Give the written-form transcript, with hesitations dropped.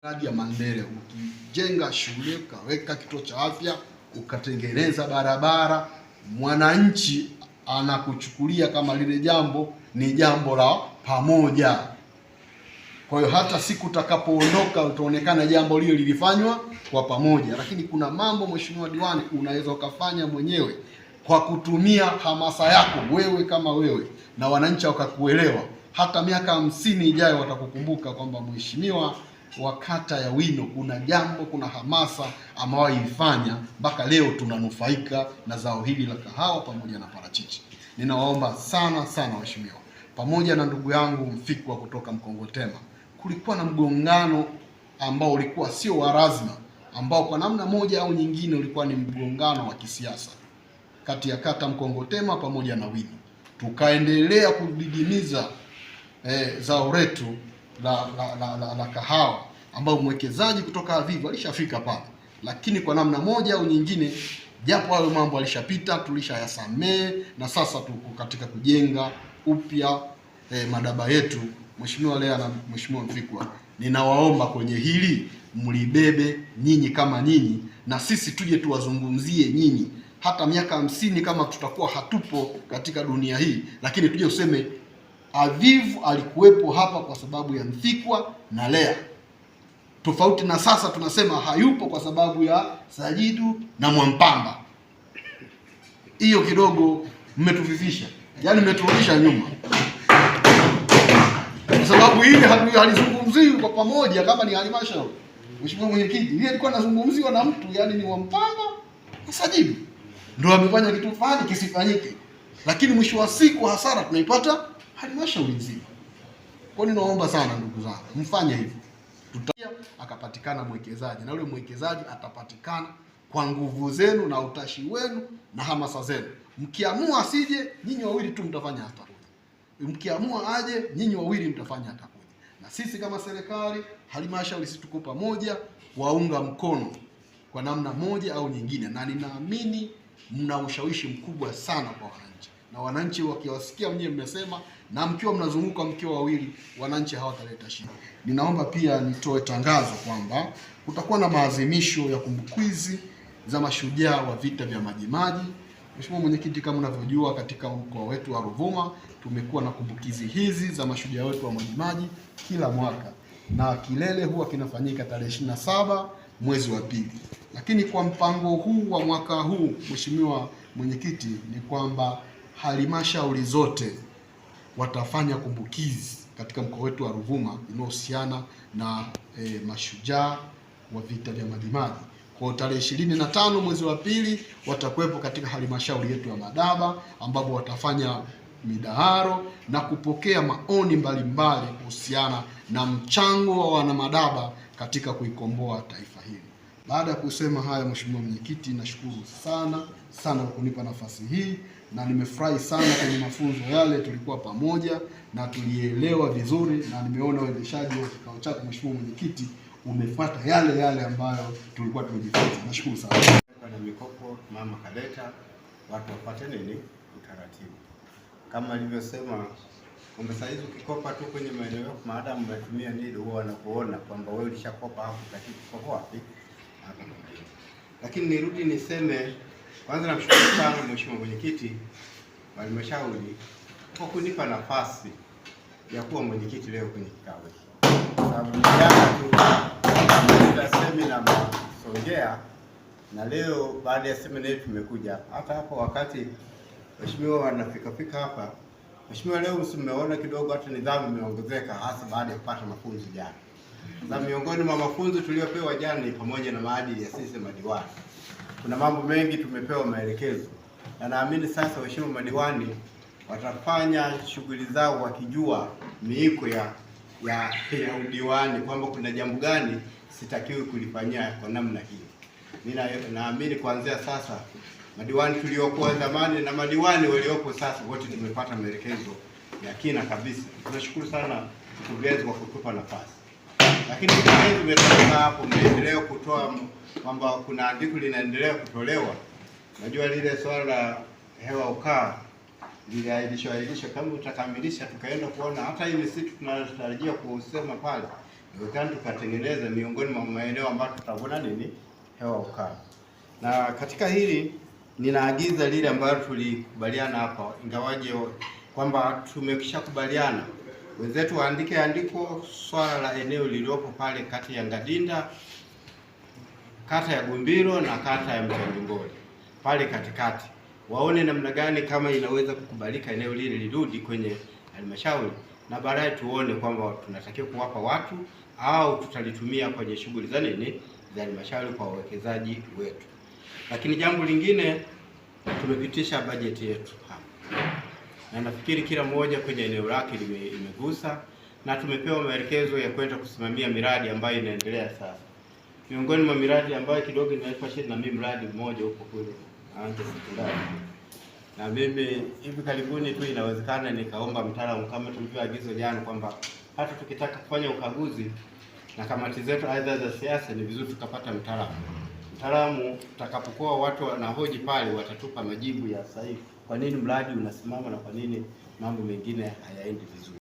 Miradi ya maendeleo, ukijenga shule, ukaweka kituo cha afya, ukatengeneza barabara, mwananchi anakuchukulia kama lile jambo ni jambo la pamoja. Kwa hiyo hata siku utakapoondoka utaonekana jambo lile lilifanywa kwa pamoja. Lakini kuna mambo, Mheshimiwa Diwani, unaweza ukafanya mwenyewe kwa kutumia hamasa yako wewe kama wewe, na wananchi wakakuelewa. Hata miaka 50 ijayo watakukumbuka kwamba mheshimiwa wa kata ya Wino kuna hamasa amewaifanya mpaka leo tunanufaika na zao hili la kahawa pamoja na parachichi. Ninawaomba sana sana waheshimiwa, pamoja na ndugu yangu Mfikwa kutoka Mkongotema, kulikuwa na mgongano ambao ulikuwa sio wa lazima, ambao kwa namna moja au nyingine ulikuwa ni mgongano wa kisiasa kati ya kata Mkongotema pamoja na Wino. Tukaendelea kudidimiza zao letu la kahawa, ambao mwekezaji kutoka Avivu alishafika pale, lakini kwa namna moja au nyingine, japo hayo mambo alishapita, tulishayasamee na sasa tuko katika kujenga upya madaba yetu. Mheshimiwa Lea na Mheshimiwa Mfikwa, ninawaomba kwenye hili mlibebe nyinyi kama nyinyi, na sisi tuje tuwazungumzie nyinyi. Hata miaka 50 kama tutakuwa hatupo katika dunia hii, lakini tuje useme Avivu alikuwepo hapa kwa sababu ya Mfikwa na Lea, tofauti na sasa tunasema hayupo kwa sababu ya Sajidu na Mwampamba. Hiyo kidogo mmetufifisha, yaani mmeturudisha nyuma, kwa sababu hili halizungumziwi kwa pamoja kama ni halmashauri. Mheshimiwa Mwenyekiti, hili alikuwa anazungumziwa na mtu, yaani ni Mwampamba na Sajidu ndio amefanya kitu fulani kisifanyike, lakini mwisho wa siku hasara tunaipata halmashauri nzima. Kwa hiyo ninaomba sana ndugu zangu, mfanye hivyo. Akapatikana mwekezaji, na yule mwekezaji atapatikana kwa nguvu zenu na utashi wenu na hamasa zenu. Mkiamua asije, nyinyi wawili tu mtafanya atakuja. Mkiamua aje, nyinyi wawili mtafanya atakuja. Na sisi kama serikali, halmashauri, sisi tuko pamoja kuwaunga mkono kwa namna moja au nyingine, na ninaamini mna ushawishi mkubwa sana kwa wananchi, na wananchi wakiwasikia mnyewe mmesema, na mkiwa mnazunguka mkiwa wawili, wananchi hawataleta shida. Ninaomba pia nitoe tangazo kwamba kutakuwa na maadhimisho ya kumbukizi za mashujaa wa vita vya Majimaji. Mheshimiwa Mwenyekiti, kama unavyojua, katika mkoa wetu wa Ruvuma tumekuwa na kumbukizi hizi za mashujaa wetu wa Majimaji kila mwaka, na kilele huwa kinafanyika tarehe 27 mwezi wa pili. Lakini kwa mpango huu wa mwaka huu, Mheshimiwa Mwenyekiti, ni kwamba halmashauri zote watafanya kumbukizi katika mkoa wetu wa Ruvuma inayohusiana na mashujaa wa vita vya Majimaji. Kwa tarehe 25 mwezi wa pili watakuwepo katika halmashauri yetu ya Madaba, ambapo watafanya midaharo na kupokea maoni mbalimbali kuhusiana na mchango wa wanamadaba katika kuikomboa taifa hili. Baada ya kusema haya, Mheshimiwa Mwenyekiti, nashukuru sana sana kwa kunipa nafasi hii, na nimefurahi sana kwenye mafunzo yale, tulikuwa pamoja na tulielewa vizuri, na nimeona uendeshaji wa kikao chako Mheshimiwa Mwenyekiti umefuata yale ambayo tulikuwa tumejifunza. Nashukuru sana. Na mikopo mama kaleta watu wapate nini utaratibu, kama alivyosema kwamba saa hizi ukikopa tu kwenye maeneo maadamu umetumia nini, huwa wanakuona kwamba wewe ulishakopa hapo, lakini uko wapi hapa. Lakini nirudi niseme kwanza, namshukuru sana Mheshimiwa Mwenyekiti wa halmashauri kwa kunipa nafasi ya kuwa mwenyekiti leo kwenye kikao hiki, sababu jana tu semina Songea, na leo baada ya semina yetu tumekuja hata hapo. Wakati Mheshimiwa wanafika hapa, Mheshimiwa, leo mmeona kidogo hata nidhamu imeongezeka, hasa baada ya kupata mafunzo jana. Na miongoni mwa mafunzo tuliyopewa jana ni pamoja na maadili ya sisi madiwani. Kuna mambo mengi tumepewa maelekezo, na naamini sasa waheshimiwa madiwani watafanya shughuli zao wakijua miiko ya udiwani, kwamba kuna jambo gani sitakiwi kulifanyia kwa namna hii. Mimi naamini kuanzia sasa madiwani tuliokuwa zamani na madiwani waliopo sasa wote tumepata maelekezo ya kina kabisa. Tunashukuru sana mkurugenzi kwa kutupa nafasi. Lakini mkurugenzi umetoka hapo, umeendelea kutoa kwamba kuna andiko linaendelea kutolewa. Najua lile swala la hewa ukaa liliahirishwa, kama utakamilisha tukaenda kuona hata hii misitu tunatarajia kusema pale, Inawezekana tukatengeneza miongoni mwa maeneo ambayo tutavuna nini, hewa ukaa. Na katika hili ninaagiza lile ambalo tulikubaliana hapa, ingawaje kwamba tumekishakubaliana, wenzetu waandike andiko swala la eneo lililopo pale kati ya Ngadinda, kata ya Gumbiro na kata ya Mchanjingoli pale katikati, waone namna gani kama inaweza kukubalika eneo lile lirudi kwenye halmashauri, na baadaye tuone kwamba tunatakiwa kuwapa watu au tutalitumia kwenye shughuli za nini za halmashauri kwa wawekezaji wetu. Lakini jambo lingine, tumepitisha bajeti yetu hapa, na nafikiri kila mmoja kwenye eneo lake imegusa, na tumepewa maelekezo ya kwenda kusimamia miradi ambayo inaendelea sasa. Miongoni mwa miradi ambayo kidogo inaipa shida, na mimi mradi mmoja huko kule Anza Sekondari, na mimi hivi karibuni tu inawezekana nikaomba mtaalamu kama tulivyoagizwa jana, kwamba hata tukitaka kufanya ukaguzi na kamati zetu aidha za siasa, ni vizuri tukapata mtaalamu tutakapokuwa watu wanahoji pale, watatupa majibu ya sahihi, kwa nini mradi unasimama na kwa nini mambo mengine hayaendi vizuri.